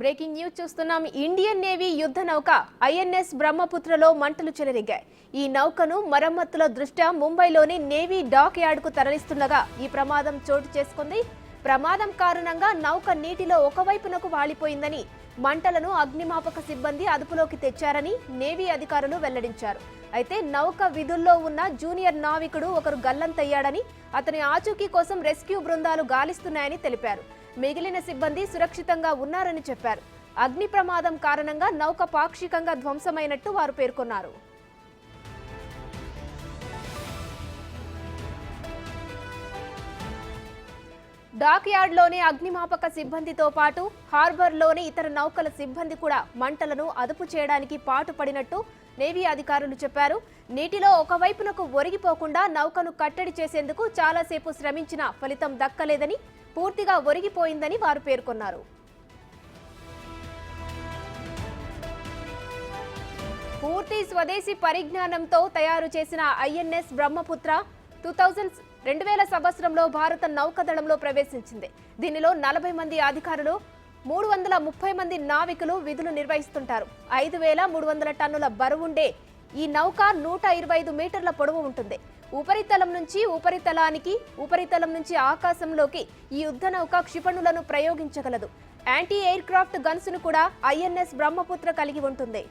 Breaking news చూస్తున్నాం. Indian navy యుద్ధ నౌక ఐఎన్ఎస్ బ్రహ్మపుత్రలో మంటలు చెలరేగాయి. ఈ నౌకను మరమ్మతుల దృష్ట్యా ముంబైలోని నేవీ డాక్ యార్డ్కు తరలిస్తుండగా ఈ ప్రమాదం చోటు చేసుకుంది. ప్రమాదం కారణంగా నౌక నీటిలో ఒకవైపునకు వాలిపోయిందని, మంటలను అగ్నిమాపక సిబ్బంది అదుపులోకి తెచ్చారని నేవీ అధికారులు వెల్లడించారు. అయితే నౌక విధుల్లో ఉన్న జూనియర్ నావికుడు ఒకరు గల్లంతయ్యాడని, అతని ఆచూకీ కోసం రెస్క్యూ బృందాలు గాలిస్తున్నాయని తెలిపారు. మిగిలిన సిబ్బంది సురక్షితంగా ఉన్నారని చెప్పారు. అగ్ని ప్రమాదం కారణంగా నౌక పాక్షికంగా ధ్వంసమైనట్టు వారు పేర్కొన్నారు. డాక్ యార్డ్లోని అగ్నిమాపక సిబ్బందితో పాటు హార్బర్లోని ఇతర నౌకల సిబ్బంది కూడా మంటలను అదుపు చేయడానికి పాటుపడినట్టు నేవీ అధికారులు చెప్పారు. నీటిలో ఒకవైపునకు ఒరిగిపోకుండా నౌకను కట్టడి చేసేందుకు చాలాసేపు శ్రమించినా ఫలితం దక్కలేదని, పూర్తిగా ఒరిగిపోయిందని వారు పేర్కొన్నారు. పూర్తి స్వదేశీ పరిజ్ఞానంతో తయారు చేసిన ఐఎన్ఎస్ బ్రహ్మపుత్ర 2000 సంవత్సరంలో భారత నౌకాదళంలో ప్రవేశించింది. దీనిలో 40 మంది అధికారులు, 330 మంది నావికులు విధులు నిర్వహిస్తుంటారు. 5300 టన్నుల బరువుండే ఈ నౌక 125 మీటర్ల పొడవు ఉంటుంది. ఉపరితలం నుంచి ఆకాశంలోకి ఈ యుద్ధ నౌక క్షిపణులను ప్రయోగించగలదు. యాంటీ ఎయిర్ క్రాఫ్ట్ గన్స్ ను కూడా ఐఎన్ఎస్ బ్రహ్మపుత్ర కలిగి ఉంటుంది.